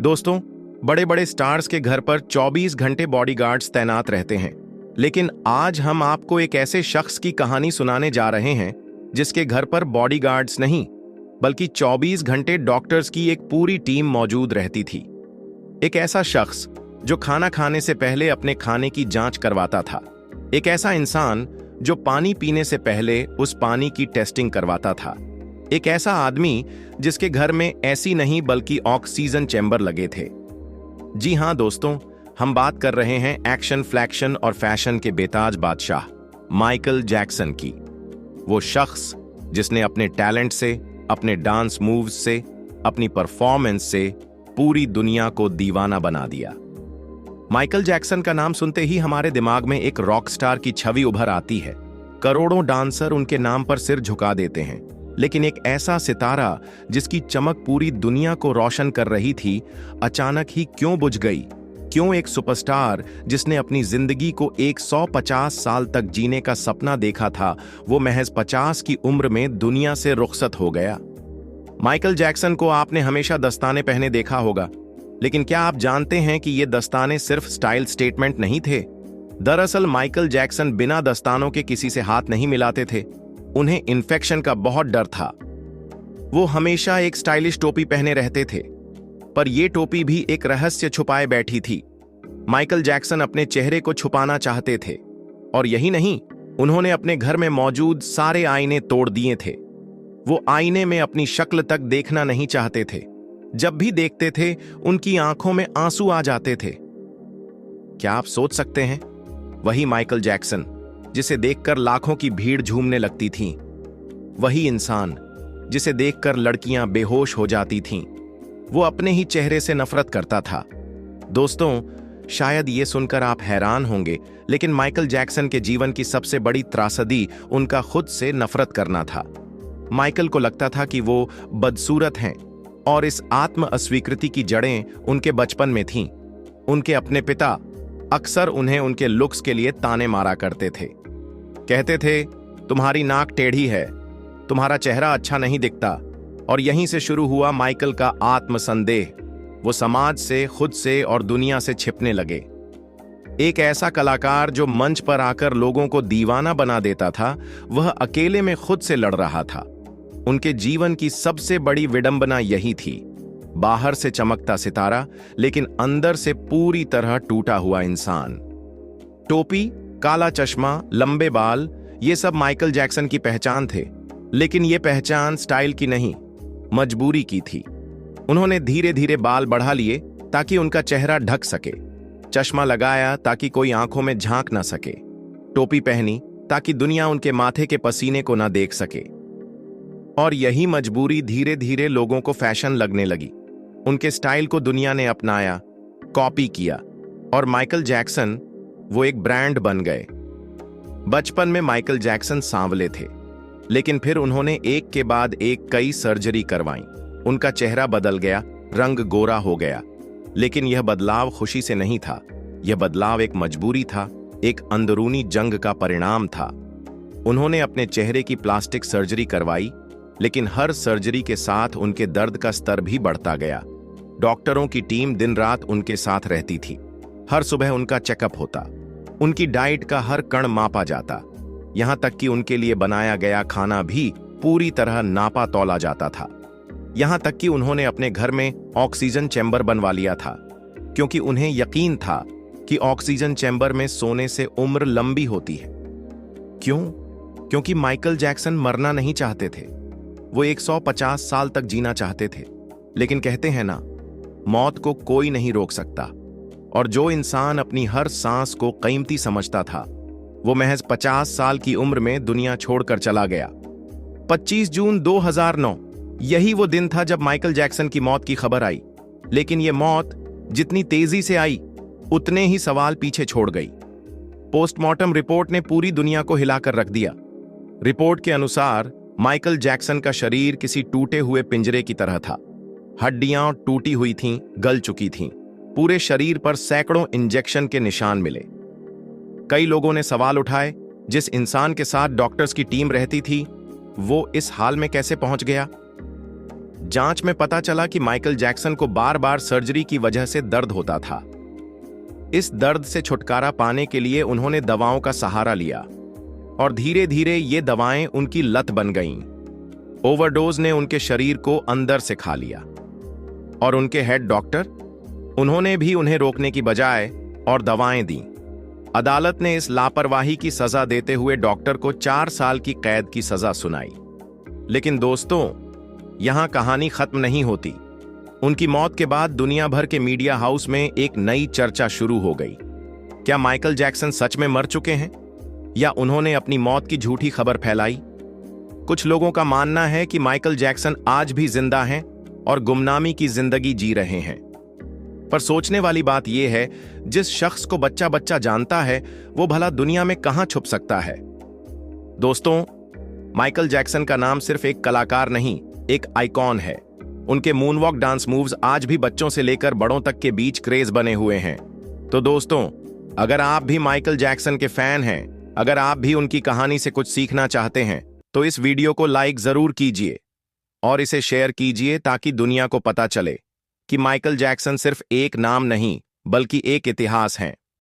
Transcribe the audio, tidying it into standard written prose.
दोस्तों, बड़े बड़े स्टार्स के घर पर 24 घंटे बॉडीगार्ड्स तैनात रहते हैं। लेकिन आज हम आपको एक ऐसे शख्स की कहानी सुनाने जा रहे हैं जिसके घर पर बॉडीगार्ड्स नहीं बल्कि 24 घंटे डॉक्टर्स की एक पूरी टीम मौजूद रहती थी। एक ऐसा शख्स जो खाना खाने से पहले अपने खाने की जांच करवाता था। एक ऐसा इंसान जो पानी पीने से पहले उस पानी की टेस्टिंग करवाता था। एक ऐसा आदमी जिसके घर में ऐसी नहीं बल्कि ऑक्सीजन चैम्बर लगे थे। जी हां दोस्तों, हम बात कर रहे हैं एक्शन, फ्लैक्शन और फैशन के बेताज बादशाह माइकल जैक्सन की। वो शख्स जिसने अपने टैलेंट से, अपने डांस मूव्स से, अपनी परफॉर्मेंस से पूरी दुनिया को दीवाना बना दिया। माइकल जैक्सन का नाम सुनते ही हमारे दिमाग में एक रॉक स्टार की छवि उभर आती है। करोड़ों डांसर उनके नाम पर सिर झुका देते हैं, लेकिन एक ऐसा सितारा जिसकी चमक पूरी दुनिया को रोशन कर रही थी, अचानक ही क्यों बुझ गई? क्यों एक सुपरस्टार जिसने अपनी जिंदगी को 150 साल तक जीने का सपना देखा था, वो महज 50 की उम्र में दुनिया से रुखसत हो गया? माइकल जैक्सन को आपने हमेशा दस्ताने पहने देखा होगा, लेकिन क्या आप जानते हैं कि ये दस्ताने सिर्फ स्टाइल स्टेटमेंट नहीं थे? दरअसल माइकल जैक्सन बिना दस्तानों के किसी से हाथ नहीं मिलाते थे। उन्हें इन्फेक्शन का बहुत डर था। वो हमेशा एक स्टाइलिश टोपी पहने रहते थे, पर यह टोपी भी एक रहस्य छुपाए बैठी थी। माइकल जैक्सन अपने चेहरे को छुपाना चाहते थे, और यही नहीं, उन्होंने अपने घर में मौजूद सारे आईने तोड़ दिए थे। वो आईने में अपनी शक्ल तक देखना नहीं चाहते थे। जब भी देखते थे, उनकी आंखों में आंसू आ जाते थे। क्या आप सोच सकते हैं? वही माइकल जैक्सन जिसे देखकर लाखों की भीड़ झूमने लगती थी, वही इंसान जिसे देखकर लड़कियां बेहोश हो जाती थीं, वो अपने ही चेहरे से नफरत करता था। दोस्तों, शायद ये सुनकर आप हैरान होंगे, लेकिन माइकल जैक्सन के जीवन की सबसे बड़ी त्रासदी उनका खुद से नफरत करना था। माइकल को लगता था कि वो बदसूरत हैं, और इस आत्म अस्वीकृति की जड़ें उनके बचपन में थीं। उनके अपने पिता अक्सर उन्हें उनके लुक्स के लिए ताने मारा करते थे। कहते थे, तुम्हारी नाक टेढ़ी है, तुम्हारा चेहरा अच्छा नहीं दिखता। और यहीं से शुरू हुआ माइकल का आत्मसंदेह। वो समाज से, खुद से और दुनिया से छिपने लगे। एक ऐसा कलाकार जो मंच पर आकर लोगों को दीवाना बना देता था, वह अकेले में खुद से लड़ रहा था। उनके जीवन की सबसे बड़ी विडंबना यही थी। बाहर से चमकता सितारा, लेकिन अंदर से पूरी तरह टूटा हुआ इंसान। टोपी, काला चश्मा, लंबे बाल, ये सब माइकल जैक्सन की पहचान थे। लेकिन ये पहचान स्टाइल की नहीं, मजबूरी की थी। उन्होंने धीरे धीरे बाल बढ़ा लिए ताकि उनका चेहरा ढक सके। चश्मा लगाया ताकि कोई आंखों में झांक ना सके। टोपी पहनी ताकि दुनिया उनके माथे के पसीने को ना देख सके। और यही मजबूरी धीरे धीरे लोगों को फैशन लगने लगी। उनके स्टाइल को दुनिया ने अपनाया, कॉपी किया, और माइकल जैक्सन वो एक ब्रांड बन गए। बचपन में माइकल जैक्सन सांवले थे, लेकिन फिर उन्होंने एक के बाद एक कई सर्जरी करवाई। उनका चेहरा बदल गया, रंग गोरा हो गया। लेकिन यह बदलाव खुशी से नहीं था। यह बदलाव एक मजबूरी था, एक अंदरूनी जंग का परिणाम था। उन्होंने अपने चेहरे की प्लास्टिक सर्जरी करवाई, लेकिन हर सर्जरी के साथ उनके दर्द का स्तर भी बढ़ता गया। डॉक्टरों की टीम दिन रात उनके साथ रहती थी। हर सुबह उनका चेकअप होता, उनकी डाइट का हर कण मापा जाता, यहां तक कि उनके लिए बनाया गया खाना भी पूरी तरह नापा तौला जाता था। यहां तक कि उन्होंने अपने घर में ऑक्सीजन चैम्बर बनवा लिया था, क्योंकि उन्हें यकीन था कि ऑक्सीजन चैम्बर में सोने से उम्र लंबी होती है। क्यों? क्योंकि माइकल जैक्सन मरना नहीं चाहते थे। वो 150 साल तक जीना चाहते थे। लेकिन कहते हैं ना, मौत को कोई नहीं रोक सकता। और जो इंसान अपनी हर सांस को कीमती समझता था, वो महज 50 साल की उम्र में दुनिया छोड़कर चला गया। 25 जून 2009, यही वो दिन था जब माइकल जैक्सन की मौत की खबर आई। लेकिन ये मौत जितनी तेजी से आई, उतने ही सवाल पीछे छोड़ गई। पोस्टमार्टम रिपोर्ट ने पूरी दुनिया को हिलाकर रख दिया। रिपोर्ट के अनुसार माइकल जैक्सन का शरीर किसी टूटे हुए पिंजरे की तरह था। हड्डियां टूटी हुई थीं, गल चुकी थीं। पूरे शरीर पर सैकड़ों इंजेक्शन के निशान मिले। कई लोगों ने सवाल उठाए, जिस इंसान के साथ डॉक्टर्स की टीम रहती थी, वो इस हाल में कैसे पहुंच गया? जांच में पता चला कि माइकल जैक्सन को बार बार सर्जरी की वजह से दर्द होता था। इस दर्द से छुटकारा पाने के लिए उन्होंने दवाओं का सहारा लिया और धीरे धीरे ये दवाएं उनकी लत बन गईं। ओवरडोज ने उनके शरीर को अंदर से खा लिया और उनके हेड डॉक्टर, उन्होंने भी उन्हें रोकने की बजाय और दवाएं दी। अदालत ने इस लापरवाही की सजा देते हुए डॉक्टर को 4 साल की कैद की सजा सुनाई। लेकिन दोस्तों, यहां कहानी खत्म नहीं होती। उनकी मौत के बाद दुनिया भर के मीडिया हाउस में एक नई चर्चा शुरू हो गई। क्या माइकल जैक्सन सच में मर चुके हैं या उन्होंने अपनी मौत की झूठी खबर फैलाई? कुछ लोगों का मानना है कि माइकल जैक्सन आज भी जिंदा हैं और गुमनामी की जिंदगी जी रहे हैं। पर सोचने वाली बात यह है, जिस शख्स को बच्चा बच्चा जानता है वो भला दुनिया में कहां छुप सकता है? दोस्तों, माइकल जैक्सन का नाम सिर्फ एक कलाकार नहीं, एक आइकॉन है। उनके मूनवॉक डांस मूव्स आज भी बच्चों से लेकर बड़ों तक के बीच क्रेज बने हुए हैं। तो दोस्तों, अगर आप भी माइकल जैक्सन के फैन हैं, अगर आप भी उनकी कहानी से कुछ सीखना चाहते हैं, तो इस वीडियो को लाइक जरूर कीजिए और इसे शेयर कीजिए ताकि दुनिया को पता चले कि माइकल जैक्सन सिर्फ एक नाम नहीं बल्कि एक इतिहास हैं।